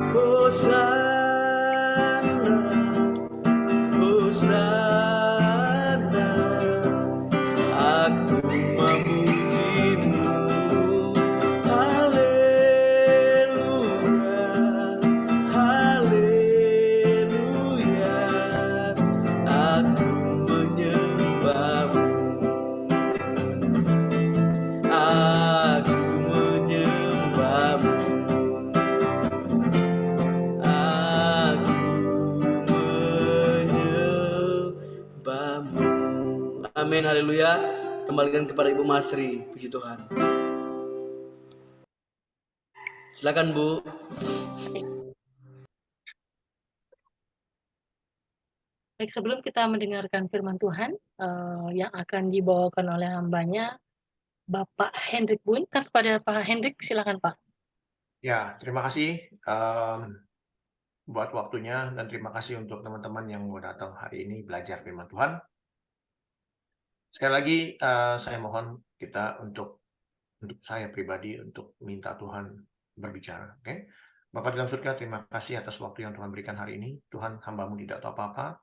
Hosana, Hosana, aku memujimu. Haleluya, haleluya, aku menyembahmu. Aku menyembahmu. Aku menyembahmu. Amin, haleluya. Kembalikan kepada Ibu Masri, puji Tuhan. Silakan Bu. Baik, sebelum kita mendengarkan firman Tuhan yang akan dibawakan oleh hambanya, Bapak Hendrik Bun, kan kepada Pak Hendrik, silakan Pak. Ya, terima kasih buat waktunya dan terima kasih untuk teman-teman yang mau datang hari ini belajar firman Tuhan. Sekali lagi saya mohon kita untuk saya pribadi untuk minta Tuhan berbicara. Oke? Bapak dalam surga, terima kasih atas waktu yang Tuhan berikan hari ini. Tuhan, hamba-Mu tidak tahu apa-apa.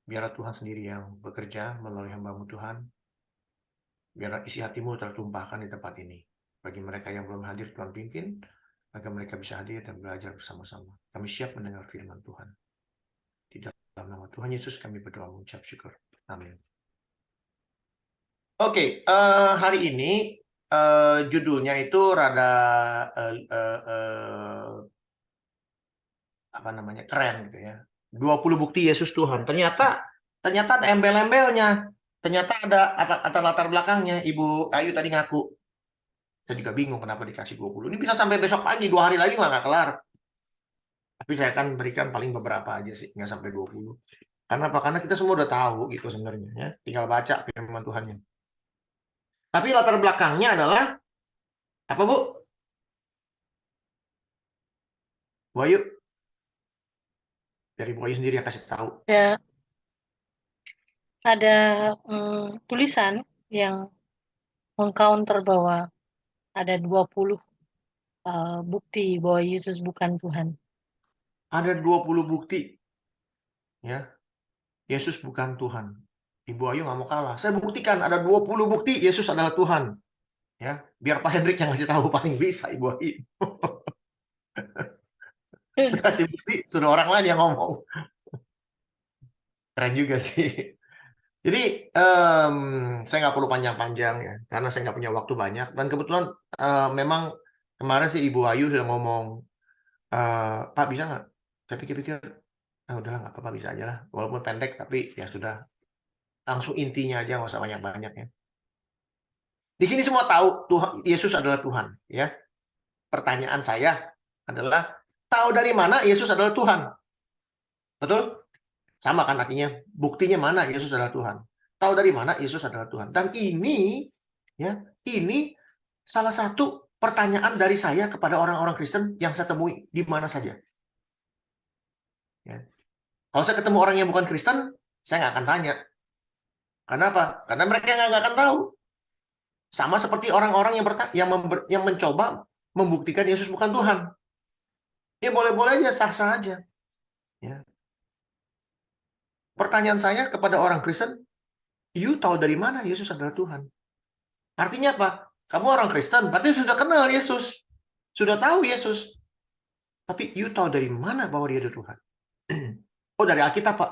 Biarlah Tuhan sendiri yang bekerja melalui hamba-Mu Tuhan. Biarlah isi hati-Mu tertumpahkan di tempat ini. Bagi mereka yang belum hadir, Tuhan pimpin, agar mereka bisa hadir dan belajar bersama-sama. Kami siap mendengar firman Tuhan. Di dalam nama Tuhan Yesus kami berdoa mengucap syukur. Amin. Oke, hari ini judulnya itu rada apa namanya, keren gitu ya. 20 bukti Yesus Tuhan. Ternyata ada embel-embelnya. Ternyata ada latar belakangnya. Ibu Ayu tadi ngaku. Saya juga bingung kenapa dikasih 20. Ini bisa sampai besok pagi, 2 hari lagi nggak kelar. Tapi saya akan berikan paling beberapa aja sih, nggak sampai 20. Karena apa? Karena kita semua udah tahu gitu sebenarnya ya. Tinggal baca firman Tuhannya. Tapi latar belakangnya adalah apa, Bu? Bu Ayu? Dari Bu Ayu sendiri yang kasih tahu. Ada tulisan yang meng-counter bahwa ada 20 bukti bahwa Yesus bukan Tuhan. Ada 20 bukti ya. Yesus bukan Tuhan. Ibu Ayu nggak mau kalah. Saya buktikan ada 20 bukti Yesus adalah Tuhan. Ya, biar Pak Hendrik yang ngasih tahu paling bisa, Ibu Ayu. Saya kasih bukti, suruh orang lain yang ngomong. Keren juga sih. Jadi saya nggak perlu panjang-panjang ya, karena saya nggak punya waktu banyak. Dan kebetulan memang kemarin sih Ibu Ayu sudah ngomong, Pak bisa nggak? Saya pikir-pikir, udahlah nggak apa-apa, bisa aja lah. Walaupun pendek, tapi ya sudah. Langsung intinya aja, nggak usah banyak-banyak ya. Di sini semua tahu Tuhan, Yesus adalah Tuhan. Ya. Pertanyaan saya adalah, tahu dari mana Yesus adalah Tuhan? Betul? Sama kan artinya, buktinya mana Yesus adalah Tuhan? Tahu dari mana Yesus adalah Tuhan? Dan ini, ya, ini salah satu pertanyaan dari saya kepada orang-orang Kristen yang saya temui di mana saja. Ya. Kalau saya ketemu orang yang bukan Kristen, saya nggak akan tanya. Karena apa? Karena mereka nggak akan tahu. Sama seperti orang-orang yang mencoba membuktikan Yesus bukan Tuhan. Ya boleh-boleh aja, sah-sah aja. Ya. Pertanyaan saya kepada orang Kristen, you tahu dari mana Yesus adalah Tuhan? Artinya apa? Kamu orang Kristen, berarti sudah kenal Yesus. Sudah tahu Yesus. Tapi you tahu dari mana bahwa dia adalah Tuhan? Oh, dari Alkitab, Pak.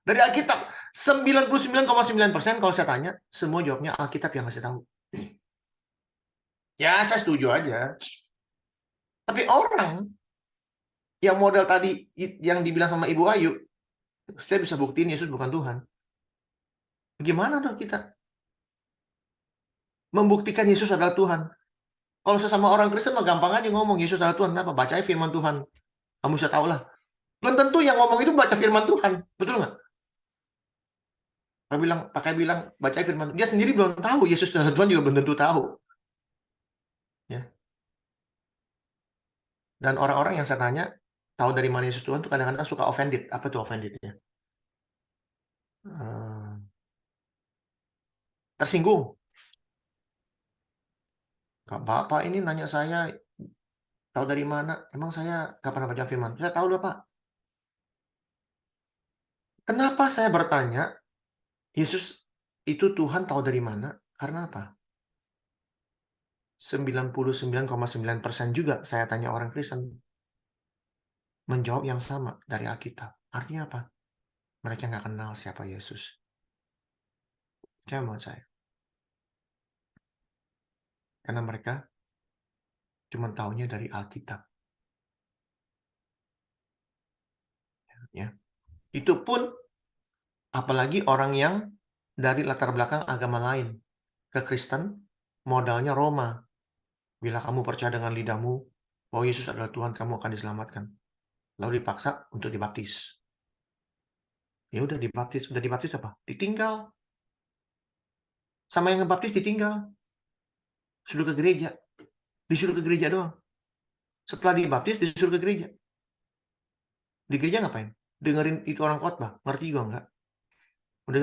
Dari Alkitab. 99,9% kalau saya tanya, semua jawabnya Alkitab yang kasih tahu. Ya, saya setuju aja. Tapi orang yang model tadi yang dibilang sama Ibu Ayu, saya bisa buktiin Yesus bukan Tuhan. Gimana dong kita membuktikan Yesus adalah Tuhan? Kalau sesama orang Kristen mah gampang aja ngomong Yesus adalah Tuhan. Kenapa? Baca aja firman Tuhan. Kamu bisa tahu lah. Belum tentu yang ngomong itu baca firman Tuhan. Betul nggak? Pakai bilang baca firman Tuhan. Dia sendiri belum tahu Yesus adalah Tuhan, juga belum tentu tahu. Ya. Dan orang-orang yang saya tanya, tahu dari mana Yesus Tuhan tuh kadang-kadang suka offended. Apa tuh offended ya? Tersinggung. Bapak ini nanya saya, Tahu dari mana? Emang saya nggak pernah baca firman. Saya tahu loh, Pak. Kenapa saya bertanya, Yesus itu Tuhan tahu dari mana? Karena apa? 99,9% juga saya tanya orang Kristen menjawab yang sama dari Alkitab. Artinya apa? Mereka nggak kenal siapa Yesus. Saya mau saya. Karena mereka cuma taunya dari Alkitab. Ya. Itu pun apalagi orang yang dari latar belakang agama lain. Ke Kristen, modalnya Roma. Bila kamu percaya dengan lidahmu bahwa Yesus adalah Tuhan, kamu akan diselamatkan. Lalu dipaksa untuk dibaptis. Ya udah dibaptis apa? Ditinggal. Sama yang ngebaptis ditinggal. Suruh ke gereja. Disuruh ke gereja doang. Setelah dibaptis disuruh ke gereja. Di gereja ngapain? Dengerin itu orang khotbah. Ngerti juga enggak? Udah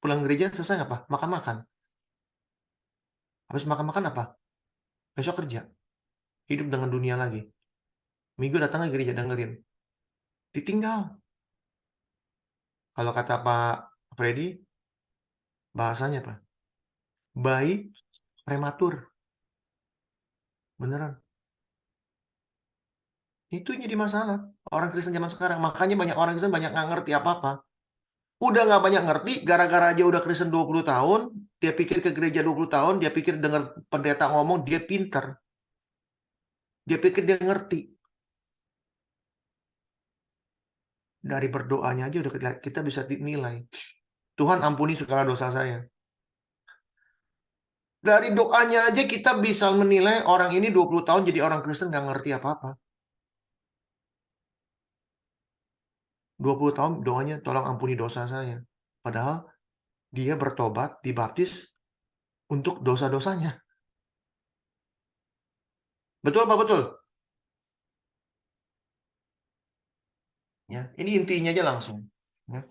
pulang gereja selesai apa? Makan-makan. Habis makan-makan apa? Besok kerja. Hidup dengan dunia lagi. Minggu datang ke gereja dengerin. Ditinggal. Kalau kata Pak Freddy, bahasanya apa? Bayi prematur. Beneran. Itu yang jadi masalah. Orang Kristen zaman sekarang. Makanya banyak orang Kristen banyak nggak ngerti apa-apa. Udah nggak banyak ngerti, gara-gara aja udah Kristen 20 tahun, dia pikir ke gereja 20 tahun, dia pikir dengar pendeta ngomong, dia pinter. Dia pikir dia ngerti. Dari berdoanya aja udah kita bisa dinilai. Tuhan ampuni segala dosa saya. Dari doanya aja kita bisa menilai orang ini 20 tahun jadi orang Kristen nggak ngerti apa-apa. 20 tahun doanya tolong ampuni dosa saya. Padahal dia bertobat, dibaptis untuk dosa-dosanya. Betul apa betul? Ya, ini intinya aja langsung. Ya.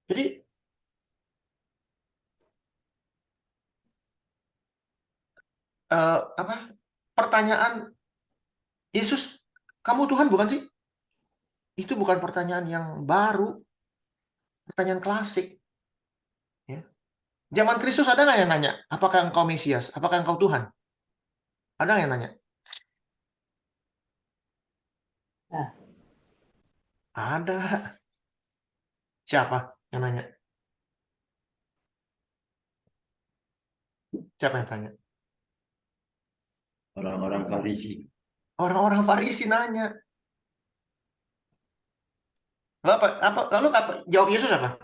Jadi apa? Pertanyaan Yesus, kamu Tuhan bukan sih? Itu bukan pertanyaan yang baru, pertanyaan klasik. Ya. Zaman Kristus ada nggak yang nanya, apakah engkau Mesias? Apakah engkau Tuhan? Ada nggak yang nanya? Ada. Siapa yang nanya? Siapa yang tanya? Orang-orang Farisi. Orang-orang Farisi nanya. Lalu apa? Jawab Yesus apa?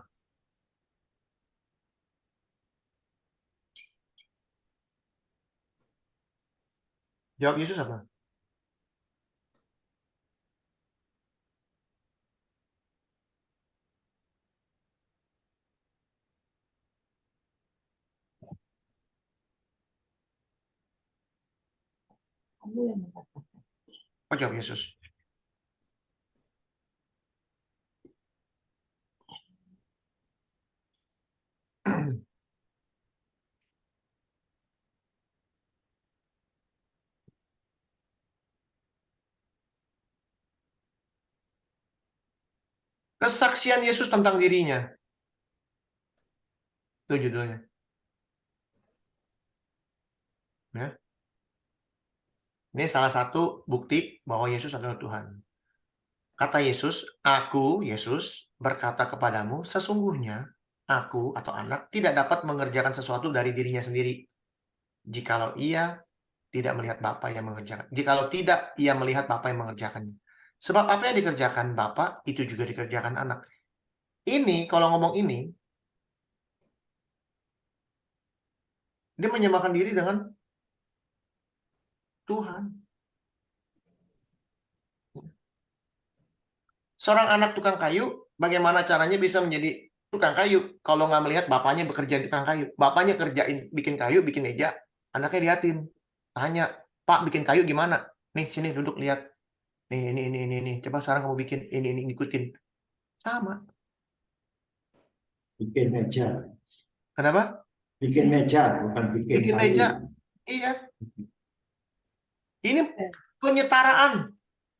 Jawab Yesus apa? Apa jawab Yesus? Kesaksian Yesus tentang dirinya. Itu judulnya. Ya. Ini salah satu bukti bahwa Yesus adalah Tuhan. Kata Yesus, aku, Yesus, berkata kepadamu, sesungguhnya aku atau anak tidak dapat mengerjakan sesuatu dari dirinya sendiri. Jikalau ia tidak melihat Bapa yang mengerjakan. Jikalau tidak, ia melihat Bapa yang mengerjakannya. Sebab apa yang dikerjakan Bapa, itu juga dikerjakan anak. Ini, kalau ngomong ini, dia menyamakan diri dengan Tuhan. Seorang anak tukang kayu, bagaimana caranya bisa menjadi tukang kayu kalau nggak melihat bapaknya bekerja di tukang kayu? Bapaknya kerjain, bikin kayu, bikin meja, anaknya liatin, tanya, Pak bikin kayu gimana? Nih sini duduk lihat, nih ini, coba sekarang kamu bikin ini ikutin, sama. Bikin meja. Kenapa? Bikin meja, bukan bikin Bikin kayu. meja, iya. Ini penyetaraan.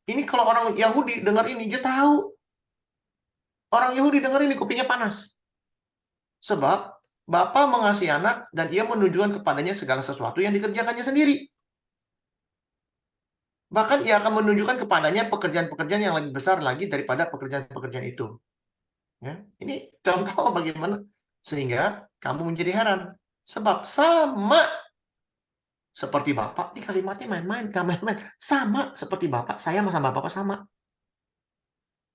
Ini kalau orang Yahudi dengar ini, dia tahu. Orang Yahudi dengar ini kupingnya panas. Sebab Bapa mengasihi anak dan ia menunjukkan kepadanya segala sesuatu yang dikerjakannya sendiri. Bahkan ia akan menunjukkan kepadanya pekerjaan-pekerjaan yang lebih besar lagi daripada pekerjaan-pekerjaan itu. Ya, ini contoh bagaimana sehingga kamu menjadi heran. Sebab sama seperti Bapak, di kalimatnya main-main, gak main-main. Sama seperti Bapak, saya sama Bapak sama.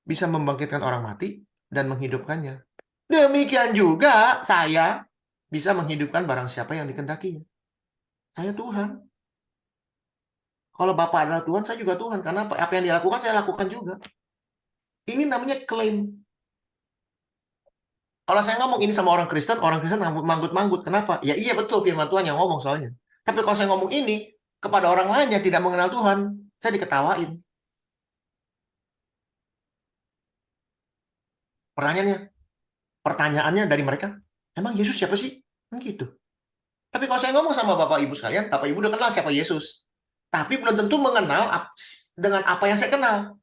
Bisa membangkitkan orang mati dan menghidupkannya. Demikian juga saya bisa menghidupkan barang siapa yang dikehendakinya. Saya Tuhan. Kalau Bapak adalah Tuhan, saya juga Tuhan. Karena apa yang dilakukan, saya lakukan juga. Ini namanya klaim. Kalau saya ngomong ini sama orang Kristen manggut-manggut. Kenapa? Ya iya betul firman Tuhan yang ngomong soalnya. Tapi kalau saya ngomong ini kepada orang lain yang tidak mengenal Tuhan, saya diketawain. Pertanyaannya dari mereka, emang Yesus siapa sih? Gitu. Tapi kalau saya ngomong sama Bapak Ibu sekalian, Bapak Ibu udah kenal siapa Yesus. Tapi belum tentu mengenal dengan apa yang saya kenal.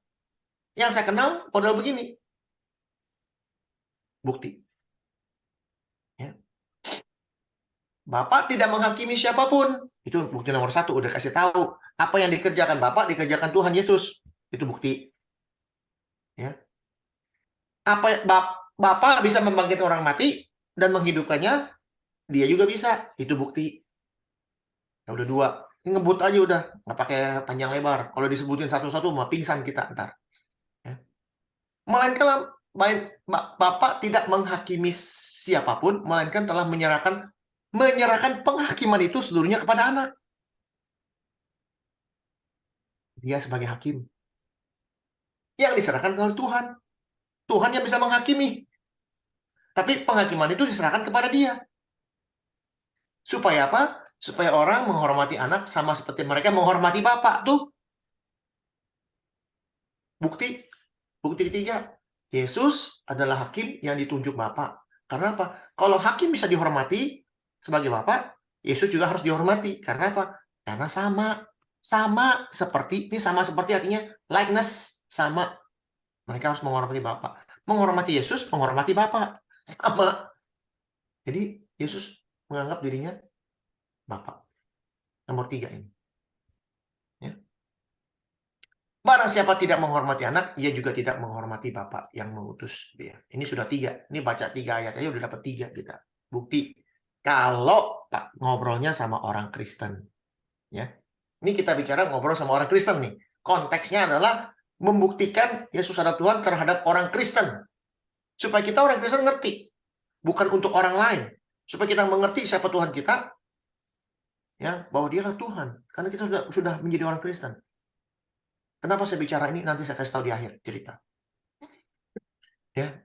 Yang saya kenal model begini. Bukti. Ya. Bapak tidak menghakimi siapapun. Itu bukti nomor 1. Udah kasih tahu. Apa yang dikerjakan Bapak, dikerjakan Tuhan Yesus. Itu bukti. Ya. Bapak bisa membangkitkan orang mati dan menghidupkannya, dia juga bisa. Itu bukti. Ya udah 2. Ini ngebut aja udah, nggak pakai panjang lebar. Kalau disebutin satu-satu mau pingsan kita ntar. Ya. Melainkan Bapak tidak menghakimi siapapun, melainkan telah menyerahkan penghakiman itu seluruhnya kepada anak. Dia sebagai hakim. Yang diserahkan oleh Tuhan. Tuhan yang bisa menghakimi. Tapi penghakiman itu diserahkan kepada dia. Supaya apa? Supaya orang menghormati anak sama seperti mereka menghormati Bapak. Tuh. Bukti ketiga. Yesus adalah hakim yang ditunjuk Bapak. Karena apa? Kalau hakim bisa dihormati sebagai Bapak, Yesus juga harus dihormati. Karena apa? Karena sama seperti artinya likeness, sama. Mereka harus menghormati Bapak. Menghormati Yesus, menghormati Bapak. Sama. Jadi Yesus menganggap dirinya Bapak. Nomor 3 ini. Ya. Barang siapa tidak menghormati anak, ia juga tidak menghormati Bapak yang mengutus dia. Ini sudah 3. Ini baca 3 ayat aja udah dapat 3 kita. Bukti. Kalau ngobrolnya sama orang Kristen. Ya. Ini kita bicara ngobrol sama orang Kristen nih. Konteksnya adalah membuktikan Yesus adalah Tuhan terhadap orang Kristen. Supaya kita orang Kristen ngerti. Bukan untuk orang lain. Supaya kita mengerti siapa Tuhan kita. Ya, bahwa dialah Tuhan. Karena kita sudah menjadi orang Kristen. Kenapa saya bicara ini? Nanti saya kasih tahu di akhir cerita. Ya.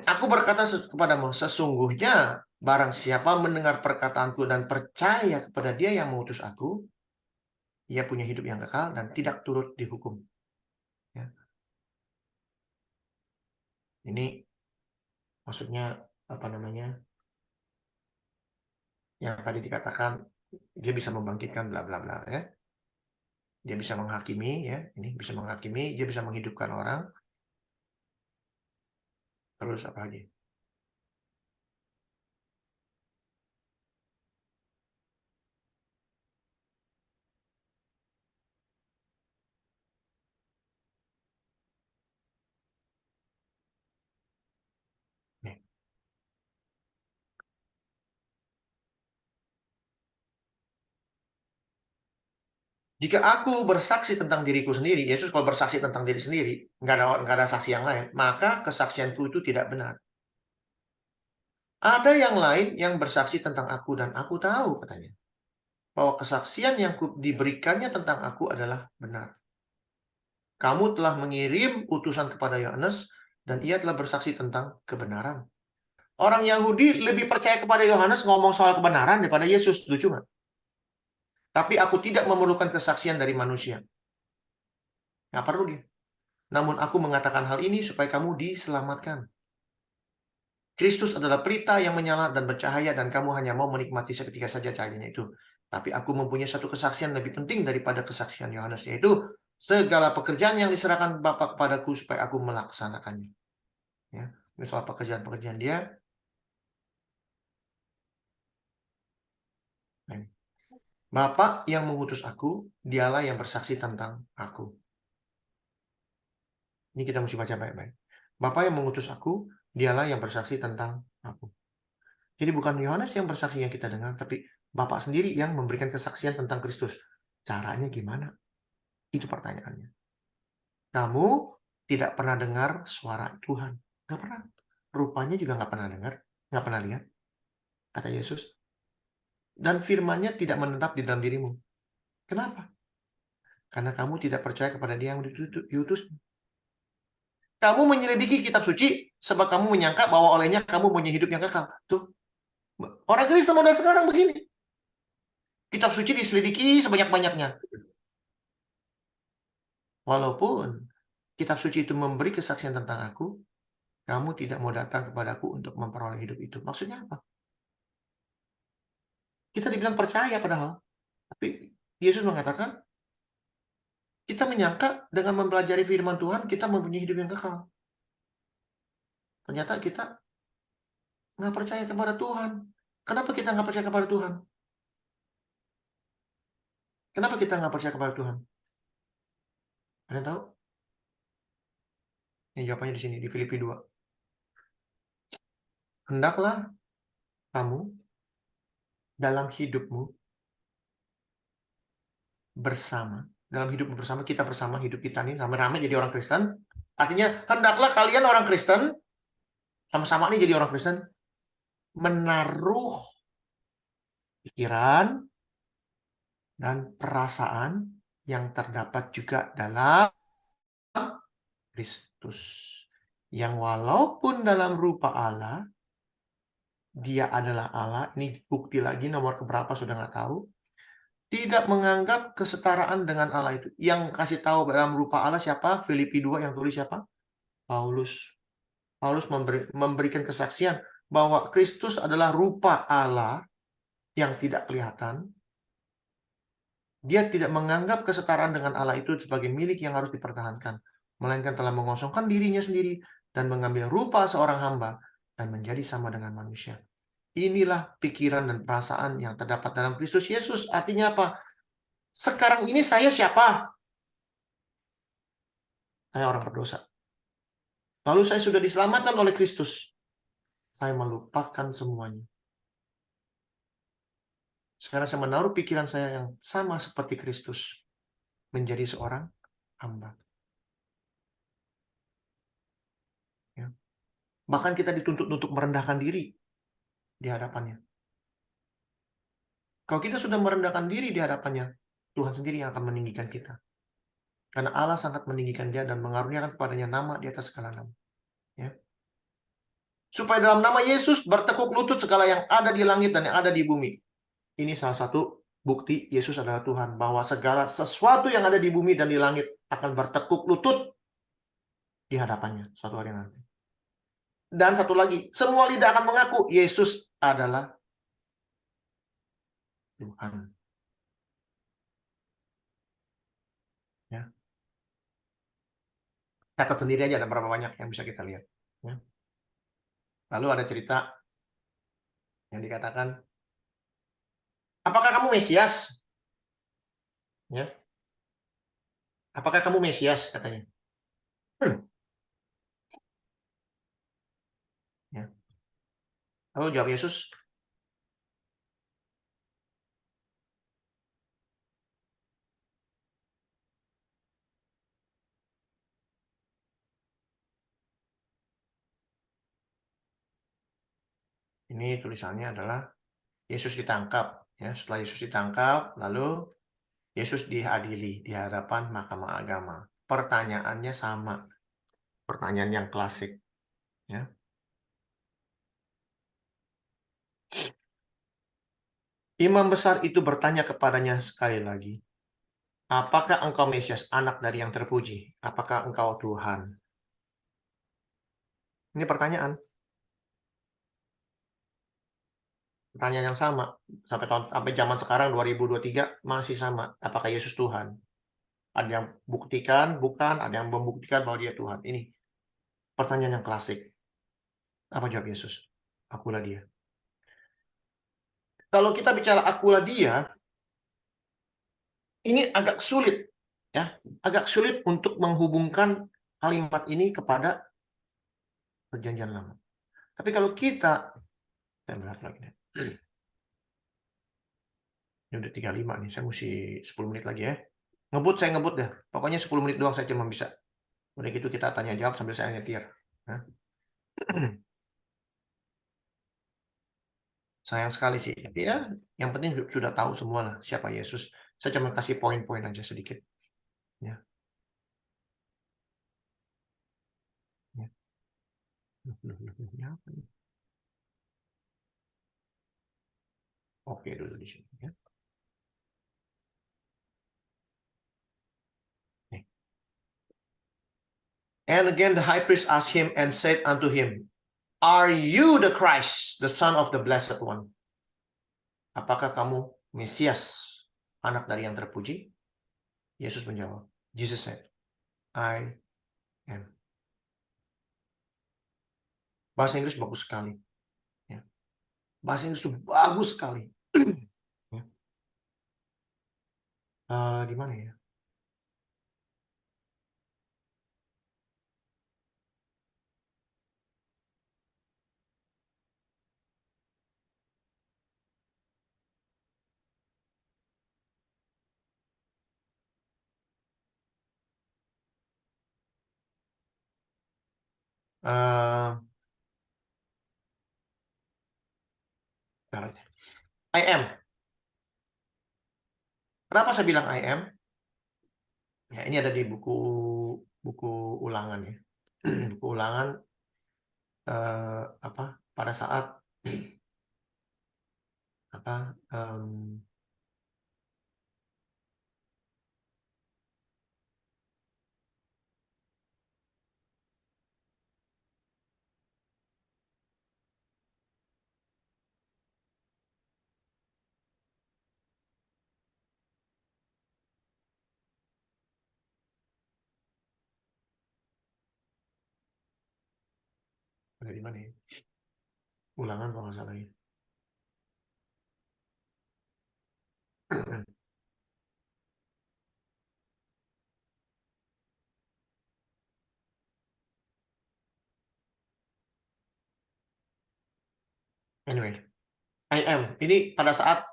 Aku berkata kepadamu, sesungguhnya barang siapa mendengar perkataanku dan percaya kepada dia yang mengutus aku, ia punya hidup yang kekal dan tidak turut dihukum. Ya. Ini maksudnya apa namanya? Yang tadi dikatakan dia bisa membangkitkan bla bla bla ya. Dia bisa menghakimi ya, ini bisa menghakimi, dia bisa menghidupkan orang. Terus apa lagi? Nih. Jika aku bersaksi tentang diriku sendiri, Yesus kalau bersaksi tentang diri sendiri, nggak ada saksi yang lain, maka kesaksianku itu tidak benar. Ada yang lain yang bersaksi tentang aku dan aku tahu, katanya, bahwa kesaksian yang diberikannya tentang aku adalah benar. Kamu telah mengirim utusan kepada Yohanes dan ia telah bersaksi tentang kebenaran. Orang Yahudi lebih percaya kepada Yohanes ngomong soal kebenaran daripada Yesus, lucu nggak? Tapi aku tidak memerlukan kesaksian dari manusia. Nggak perlu dia. Namun aku mengatakan hal ini supaya kamu diselamatkan. Kristus adalah pelita yang menyala dan bercahaya dan kamu hanya mau menikmati seketika saja cahayanya itu. Tapi aku mempunyai satu kesaksian lebih penting daripada kesaksian Yohanes, yaitu segala pekerjaan yang diserahkan Bapa kepadaku supaya aku melaksanakannya. Ya, ini soal pekerjaan-pekerjaan dia. Bapa yang mengutus aku, dialah yang bersaksi tentang aku. Ini kita mesti baca baik-baik. Bapa yang mengutus aku, dialah yang bersaksi tentang aku. Jadi bukan Yohanes yang bersaksi yang kita dengar, tapi Bapa sendiri yang memberikan kesaksian tentang Kristus. Caranya gimana? Itu pertanyaannya. Kamu tidak pernah dengar suara Tuhan. Nggak pernah. Rupanya juga nggak pernah dengar. Nggak pernah lihat. Kata Yesus. Dan firman-Nya tidak menetap di dalam dirimu. Kenapa? Karena kamu tidak percaya kepada Dia yang diutus. Kamu menyelidiki kitab suci sebab kamu menyangka bahwa olehnya kamu punya hidup yang kekal. Tuh. Orang Kristen model sekarang begini. Kitab suci diselidiki sebanyak-banyaknya. Walaupun kitab suci itu memberi kesaksian tentang aku, kamu tidak mau datang kepadaku untuk memperoleh hidup itu. Maksudnya apa? Kita dibilang percaya padahal. Tapi Yesus mengatakan, kita menyangka dengan mempelajari firman Tuhan, kita mempunyai hidup yang kekal. Ternyata kita nggak percaya kepada Tuhan. Kenapa kita nggak percaya kepada Tuhan? Kenapa kita nggak percaya kepada Tuhan? Ada yang tahu? Ini jawabannya di sini, di Filipi 2. Hendaklah kamu dalam hidupmu bersama. Dalam hidup bersama, kita bersama, hidup kita nih, ramai-ramai jadi orang Kristen. Artinya, hendaklah kalian orang Kristen, sama-sama nih jadi orang Kristen, menaruh pikiran dan perasaan yang terdapat juga dalam Kristus. Yang walaupun dalam rupa Allah, Dia adalah Allah. Ini bukti lagi, nomor keberapa sudah nggak tahu. Tidak menganggap kesetaraan dengan Allah itu. Yang kasih tahu dalam rupa Allah siapa? Filipi 2 yang tulis siapa? Paulus. Paulus memberikan kesaksian bahwa Kristus adalah rupa Allah yang tidak kelihatan. Dia tidak menganggap kesetaraan dengan Allah itu sebagai milik yang harus dipertahankan, melainkan telah mengosongkan dirinya sendiri dan mengambil rupa seorang hamba dan menjadi sama dengan manusia. Inilah pikiran dan perasaan yang terdapat dalam Kristus Yesus. Artinya apa? Sekarang ini saya siapa? Saya orang berdosa. Lalu saya sudah diselamatkan oleh Kristus. Saya melupakan semuanya. Sekarang saya menaruh pikiran saya yang sama seperti Kristus. Menjadi seorang hamba. Ya. Bahkan kita dituntut untuk merendahkan diri di hadapannya. Kalau kita sudah merendahkan diri di hadapannya, Tuhan sendiri yang akan meninggikan kita. Karena Allah sangat meninggikan Dia dan mengaruniakan kepadanya nama di atas segala nama. Ya. Supaya dalam nama Yesus bertekuk lutut segala yang ada di langit dan yang ada di bumi. Ini salah satu bukti Yesus adalah Tuhan. Bahwa segala sesuatu yang ada di bumi dan di langit akan bertekuk lutut di hadapannya suatu hari nanti. Dan satu lagi, semua lidah akan mengaku Yesus adalah Tuhan. Ya. Catat sendiri aja ada berapa banyak yang bisa kita lihat. Ya. Lalu ada cerita yang dikatakan, apakah kamu Mesias? Ya. Apakah kamu Mesias? Katanya. Ya. Lalu jawab Yesus, ini tulisannya adalah Yesus ditangkap. Ya, setelah Yesus ditangkap, lalu Yesus diadili di hadapan Mahkamah Agama. Pertanyaannya sama. Pertanyaan yang klasik. Ya. Imam besar itu bertanya kepadanya sekali lagi, apakah engkau Mesias, anak dari yang terpuji? Apakah engkau Tuhan? Ini pertanyaan. Pertanyaan yang sama sampai zaman sekarang 2023 masih sama. Apakah Yesus Tuhan? Ada yang buktikan, bukan. Ada yang membuktikan bahwa dia Tuhan. Ini pertanyaan yang klasik. Apa jawab Yesus? Akulah dia. Kalau kita bicara akulah dia, ini agak sulit, ya, agak sulit untuk menghubungkan kalimat ini kepada perjanjian lama. Tapi kalau kita, saya melihat lagi nih. Ini udah 35 nih, saya mesti 10 menit lagi ya. Saya ngebut dah. Pokoknya 10 menit doang saya cuma bisa. Udah gitu kita tanya jawab sambil saya nyetir. Nah. Sayang sekali sih. Tapi ya, yang penting sudah tahu semua lah siapa Yesus. Saya cuma kasih poin-poin aja sedikit. Ya. Ya. Oke dulu di sini. Ya. Nih. And again the high priest asked him and said unto him, Are you the Christ, the Son of the Blessed One? Apakah kamu Mesias, anak dari yang terpuji? Yesus menjawab. Jesus said, I am. Bahasa Inggris bagus sekali. Ya. Bahasa Inggris itu bagus sekali. Ya. Di mana ya? I am. Kenapa saya bilang I am? Ya, ini ada di buku ulangan ya. Buku ulangan pada saat ada di mana ya? Ulangan kalau nggak salah ya. Anyway, I am. Ini pada saat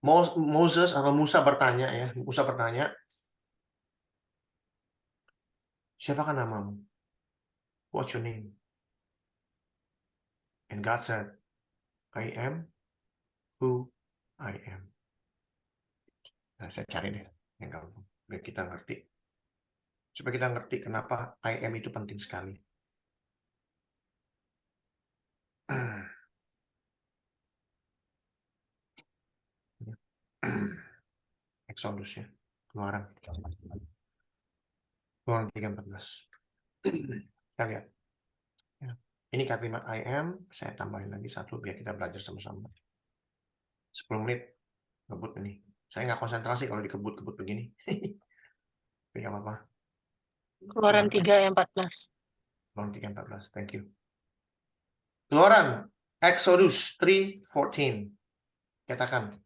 Moses atau Musa bertanya ya, siapakah namamu? What's your name? And God said, I am who I am. Nah, saya cari deh yang gampang biar kita ngerti. Supaya kita ngerti kenapa I am itu penting sekali. Exodus ya, Keluaran 3:14. Kita lihat. Ya. Ini kalimat I am, saya tambahin lagi satu biar kita belajar sama-sama. 10 menit ngebut ini. Saya nggak konsentrasi kalau dikebut-kebut begini. Tapi nggak apa-apa. Keluaran 3:14. Keluaran 3:14. Thank you. Keluaran Exodus 3:14. Katakan.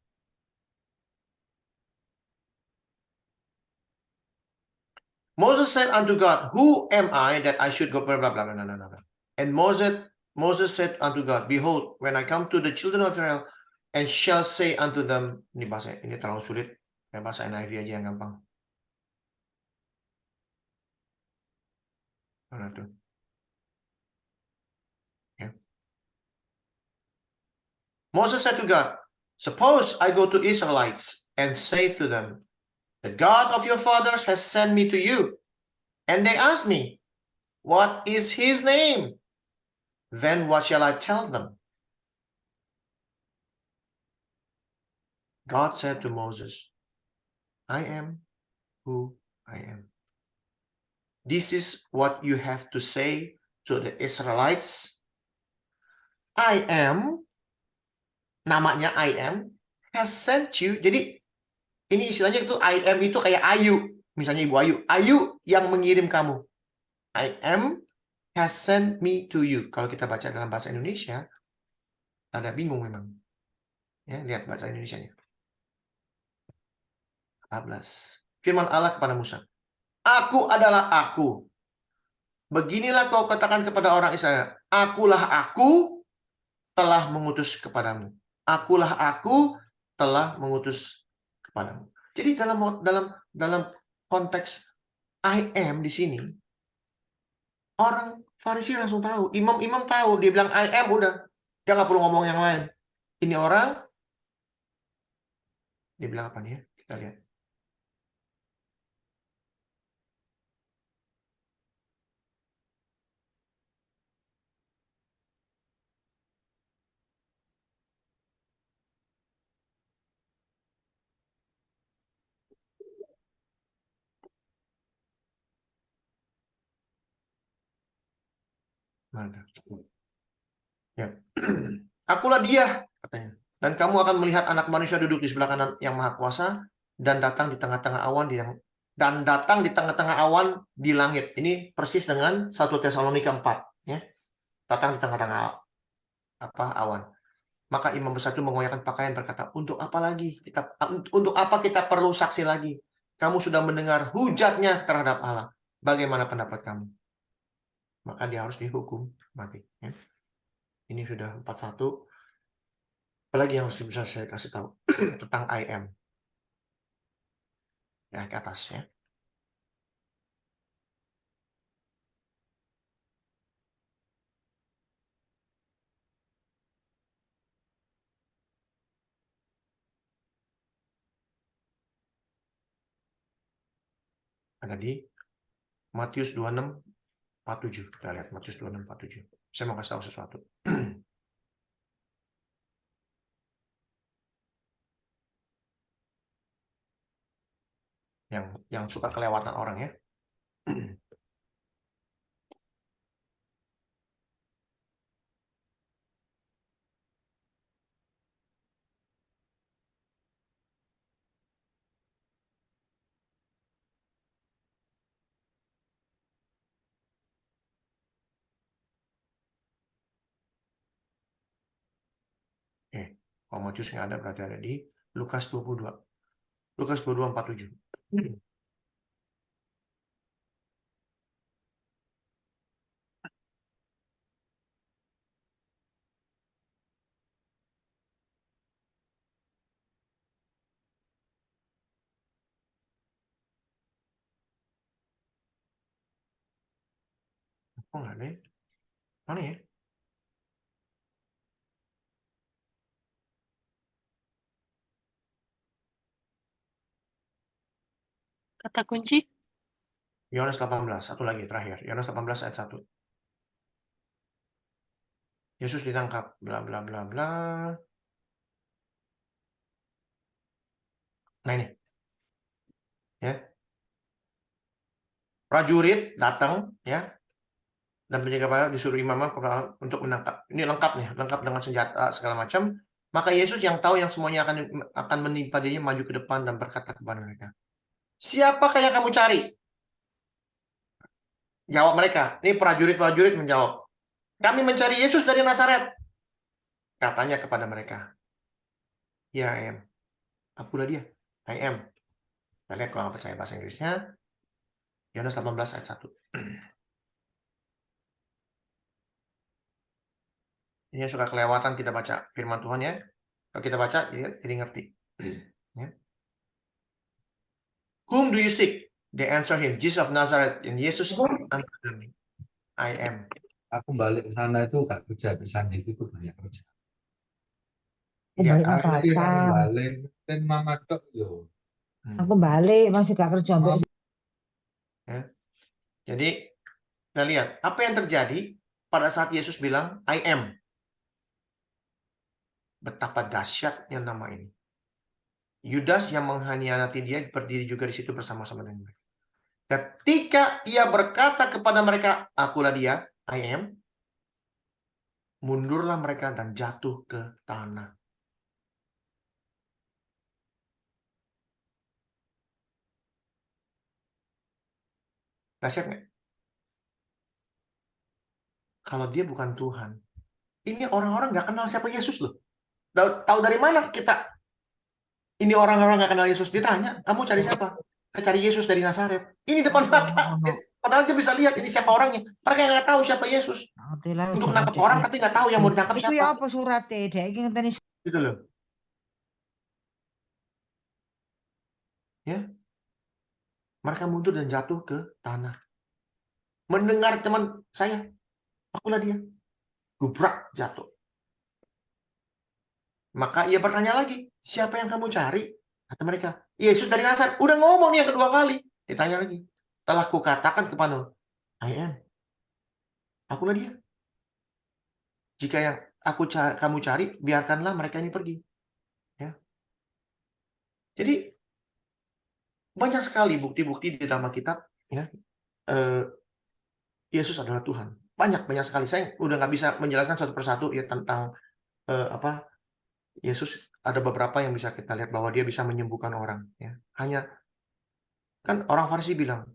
Moses said unto God, Who am I that I should go? Blah, blah, blah, blah, blah, blah. And Moses said unto God, Behold, when I come to the children of Israel, and shall say unto them, ini terlalu sulit. Ya, bahasa NIV aja yang gampang. Mana tuh? Ya. Moses said to God, Suppose I go to Israelites and say to them, The God of your fathers has sent me to you. And they ask me, What is his name? Then what shall I tell them? God said to Moses, I am who I am. This is what you have to say to the Israelites. I am namanya I am, has sent you. Jadi ini istilahnya itu I am itu kayak Ayu. Misalnya Ibu Ayu. Ayu yang mengirim kamu. I am has sent me to you. Kalau kita baca dalam bahasa Indonesia, ada bingung memang. Ya, lihat bahasa Indonesianya. 14. Firman Allah kepada Musa. Aku adalah aku. Beginilah kau katakan kepada orang Israel. Akulah aku telah mengutus kepadamu. Akulah aku telah mengutus kepadamu. Jadi dalam konteks I am di sini, orang Farisi langsung tahu. Imam tahu. Dia bilang I am, udah. Dia nggak perlu ngomong yang lain. Ini orang, dia bilang apa nih ya? Kita lihat. Mana? Ya. Akulah dia, katanya. Dan kamu akan melihat anak manusia duduk di sebelah kanan yang maha kuasa dan datang di tengah-tengah awan di langit. Ini persis dengan 1 Tesalonika 4, ya. Datang di tengah-tengah awan. Maka imam besar itu mengoyakkan pakaian berkata, untuk apa kita perlu saksi lagi? Kamu sudah mendengar hujatnya terhadap Allah. Bagaimana pendapat kamu? Maka dia harus dihukum mati. Ya. Ini sudah 41. Apalagi yang bisa saya kasih tahu tentang I am. Ya, ke atas ya. Ada di Matius 26:47. Kita lihat Matius 26:47. Saya mau kasih tahu sesuatu. yang suka kelewatan orang ya. Kalau Matius nggak ada, berarti ada di Lukas 22. Lukas 22:47. Oh, nggak ada ya? Mana ya? Kata kunci? Yohanes 18, satu lagi terakhir. Yohanes 18 ayat 1. Yesus ditangkap, bla bla bla bla. Nah ini. Ya. Prajurit datang ya. Dan penjaga disuruh imam untuk menangkap. Ini lengkap nih, lengkap dengan senjata segala macam. Maka Yesus yang tahu yang semuanya akan menimpa dirinya maju ke depan dan berkata kepada mereka, siapakah yang kamu cari? Jawab mereka. Ini prajurit-prajurit menjawab, kami mencari Yesus dari Nazaret. Katanya kepada mereka, ya I am. Akulah dia. I am. Kita lihat kalau nggak percaya bahasa Inggrisnya. Yohanes 18 ayat 1. Ini suka kelewatan tidak baca firman Tuhan ya. Kalau kita baca, jadi ngerti. Ya. Whom do you seek? They answer him, Jesus of Nazareth. And Yesus answered them, I am. Aku balik ke sana itu gak kerja, di sana itu banyak kerja. Ya, Balik apa? Aku balik, kan mama dok yo. Aku balik masih gak kerja sampai Ya. Jadi kita lihat apa yang terjadi pada saat Yesus bilang I am. Betapa dahsyatnya nama ini. Yudas yang mengkhianati dia berdiri juga di situ bersama-sama dengan mereka. Ketika ia berkata kepada mereka, akulah dia, I am, mundurlah mereka dan jatuh ke tanah. Dahsyat nggak? Kalau dia bukan Tuhan. Ini orang-orang nggak kenal siapa Yesus loh. Tahu dari mana kita? Ini orang-orang nggak kenal Yesus. Ditanya, kamu cari siapa? Saya cari Yesus dari Nazaret. Ini depan mata. Padahal dia bisa lihat ini siapa orangnya. Mereka nggak tahu siapa Yesus. Ngerti lah, Untuk jangan menangkap orang tapi nggak tahu yang mau ditangkap Iku ya siapa. apa surate? Dek iki ngenteni Gitu loh. Ya. Mereka mundur dan jatuh ke tanah. Mendengar teman saya, akulah dia. Gubrak jatuh. Maka ia bertanya lagi, siapa yang kamu cari? Kata mereka, Yesus dari Nazaret. Udah ngomong nih yang kedua kali. Ditanya lagi. Telah kukatakan kepadamu, I am. Akulah dia. Jika yang kamu cari, biarkanlah mereka ini pergi. Ya. Jadi banyak sekali bukti-bukti di dalam Alkitab, ya, Yesus adalah Tuhan. Banyak sekali. Saya udah nggak bisa menjelaskan satu persatu ya tentang Yesus. Ada beberapa yang bisa kita lihat bahwa dia bisa menyembuhkan orang. Ya. Hanya kan orang Farisi bilang,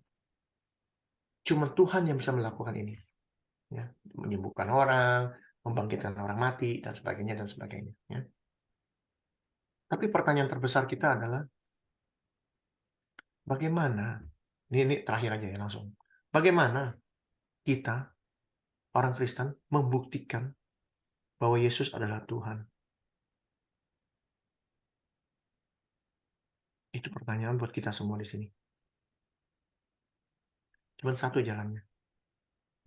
cuma Tuhan yang bisa melakukan ini. Ya. Menyembuhkan orang, membangkitkan orang mati, dan sebagainya, dan sebagainya. Ya. Tapi pertanyaan terbesar kita adalah, bagaimana, ini terakhir aja ya langsung, bagaimana kita, orang Kristen, membuktikan bahwa Yesus adalah Tuhan? Itu pertanyaan buat kita semua di sini. Cuma satu jalannya.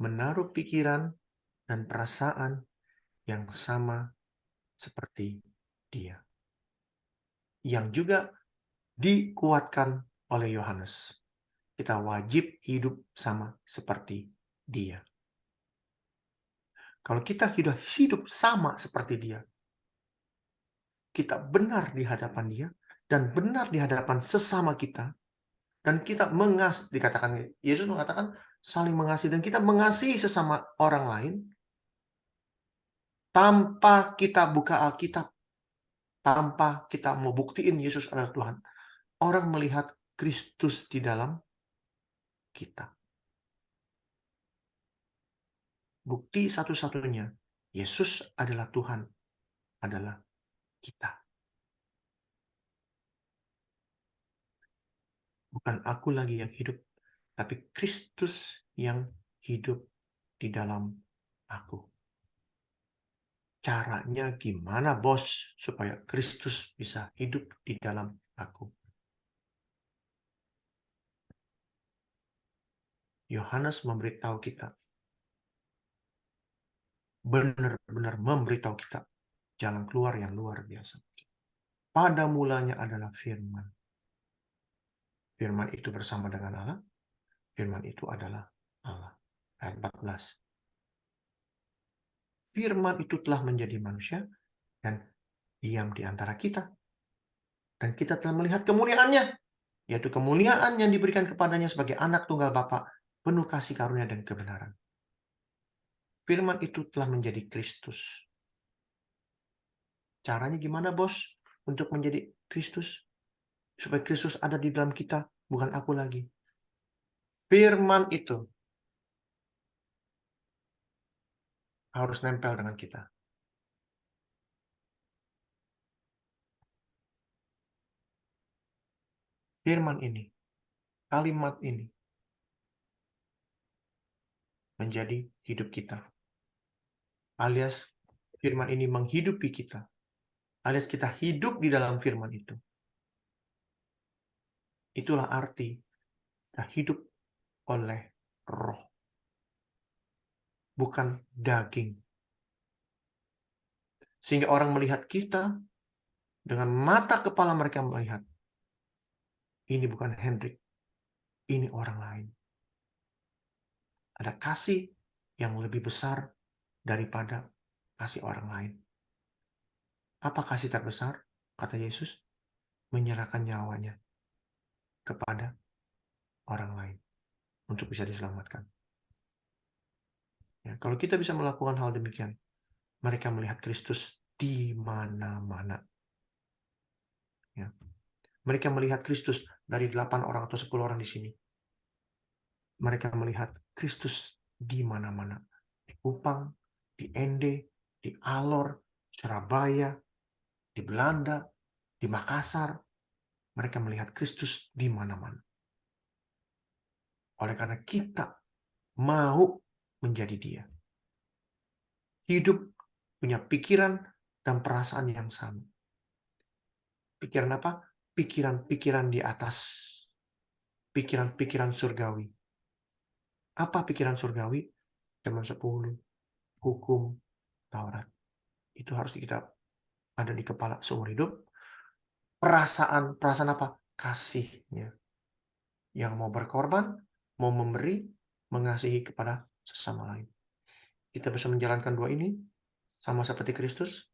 Menaruh pikiran dan perasaan yang sama seperti dia. Yang juga dikuatkan oleh Yohanes. Kita wajib hidup sama seperti dia. Kalau kita hidup sama seperti dia, kita benar di hadapan dia, dan benar di hadapan sesama kita, dan kita dikatakan Yesus mengatakan saling mengasihi, dan kita mengasihi sesama orang lain tanpa kita buka Alkitab, tanpa kita mau buktiin Yesus adalah Tuhan. Orang melihat Kristus di dalam kita. Bukti satu-satunya Yesus adalah Tuhan adalah kita. Bukan aku lagi yang hidup, tapi Kristus yang hidup di dalam aku. Caranya gimana, bos, supaya Kristus bisa hidup di dalam aku? Yohanes memberitahu kita, benar-benar memberitahu kita jalan keluar yang luar biasa. Pada mulanya adalah firman. Firman itu bersama dengan Allah. Firman itu adalah Allah. Ayat 14. Firman itu telah menjadi manusia dan diam di antara kita. Dan kita telah melihat kemuliaannya, yaitu kemuliaan yang diberikan kepadanya sebagai anak tunggal Bapa, penuh kasih karunia dan kebenaran. Firman itu telah menjadi Kristus. Caranya gimana, bos, untuk menjadi Kristus? Supaya Kristus ada di dalam kita, bukan aku lagi. Firman itu harus nempel dengan kita. Firman ini, kalimat ini, menjadi hidup kita. Alias, firman ini menghidupi kita. Alias kita hidup di dalam firman itu. Itulah arti kita hidup oleh roh. Bukan daging. Sehingga orang melihat kita, dengan mata kepala mereka melihat, ini bukan Hendrik, ini orang lain. Ada kasih yang lebih besar daripada kasih orang lain. Apa kasih terbesar? Kata Yesus, menyerahkan nyawanya kepada orang lain untuk bisa diselamatkan. Ya, kalau kita bisa melakukan hal demikian, mereka melihat Kristus di mana-mana. Ya. Mereka melihat Kristus dari 8 orang atau 10 orang di sini. mereka melihat Kristus di mana-mana. Di Kupang, di Ende, di Alor, Surabaya, di Belanda, di Makassar. Mereka melihat Kristus di mana-mana. Oleh karena kita mau menjadi dia. Hidup punya pikiran dan perasaan yang sama. Pikiran apa? Pikiran-pikiran di atas. Pikiran-pikiran surgawi. Apa pikiran surgawi? Zaman 10, hukum, Taurat. Itu harus kita ada di kepala seumur hidup. Perasaan apa? Kasihnya. Yang mau berkorban, mau memberi, mengasihi kepada sesama lain. Kita bisa menjalankan dua ini sama seperti Kristus.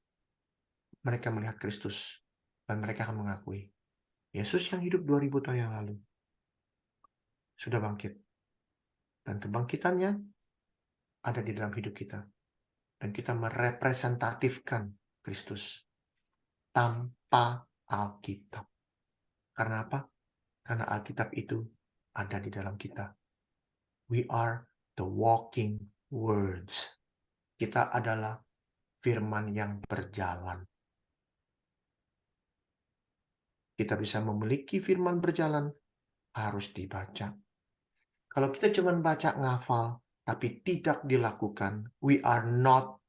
Mereka melihat Kristus dan mereka akan mengakui Yesus yang hidup 2000 tahun yang lalu sudah bangkit. Dan kebangkitannya ada di dalam hidup kita. Dan kita merepresentatifkan Kristus tanpa Alkitab. Karena apa? Karena Alkitab itu ada di dalam kita. We are the walking words. Kita adalah firman yang berjalan. Kita bisa memiliki firman berjalan, harus dibaca. Kalau kita cuma baca ngafal, tapi tidak dilakukan, we are not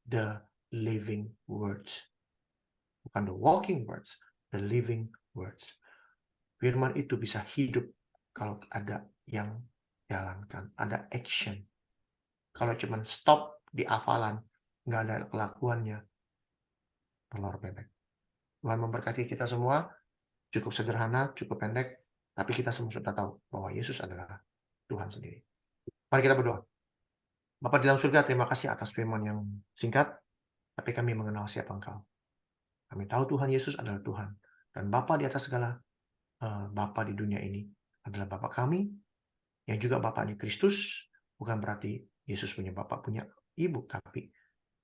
the living words. Bukan the walking words, the living words. Firman itu bisa hidup kalau ada yang jalankan, ada action. Kalau cuma stop di hafalan, nggak ada kelakuannya, telur bebek. Tuhan memberkati kita semua, cukup sederhana, cukup pendek, tapi kita semua sudah tahu bahwa Yesus adalah Tuhan sendiri. Mari kita berdoa. Bapa di dalam surga, terima kasih atas firman yang singkat, tapi kami mengenal siapa Engkau. Kami tahu Tuhan Yesus adalah Tuhan. Dan Bapa di atas segala Bapa di dunia ini adalah Bapa kami, yang juga Bapaknya Kristus. Bukan berarti Yesus punya Bapa, punya Ibu, tapi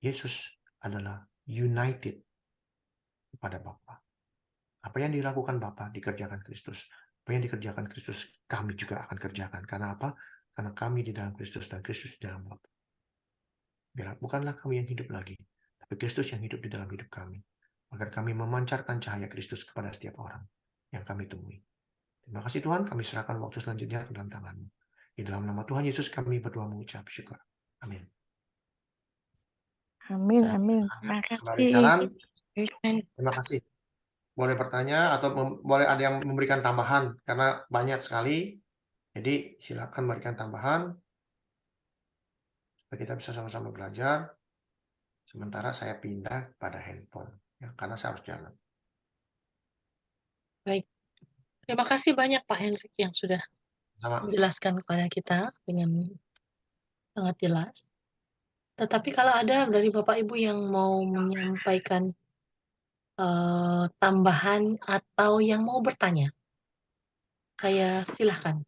Yesus adalah united kepada Bapa. Apa yang dilakukan Bapa dikerjakan Kristus. Apa yang dikerjakan Kristus kami juga akan kerjakan. Karena apa? Karena kami di dalam Kristus dan Kristus di dalam Bapa. Biar bukanlah kami yang hidup lagi, tapi Kristus yang hidup di dalam hidup kami. Agar kami memancarkan cahaya Kristus kepada setiap orang yang kami temui. Terima kasih Tuhan, kami serahkan waktu selanjutnya ke dalam tangan-Mu. Di dalam nama Tuhan Yesus kami berdoa mengucap syukur. Amin. Amin, Saya amin. bertanya, Terima sembari kasih. jalan, Amen. terima kasih. Boleh bertanya atau boleh ada yang memberikan tambahan karena banyak sekali. Jadi silakan memberikan tambahan supaya kita bisa sama-sama belajar. Sementara saya pindah pada handphone ya, karena saya harus jalan. Baik. Terima kasih banyak Pak Hendrik yang sudah Sama. menjelaskan kepada kita dengan sangat jelas. Tetapi kalau ada dari Bapak Ibu yang mau menyampaikan tambahan atau yang mau bertanya, saya silahkan.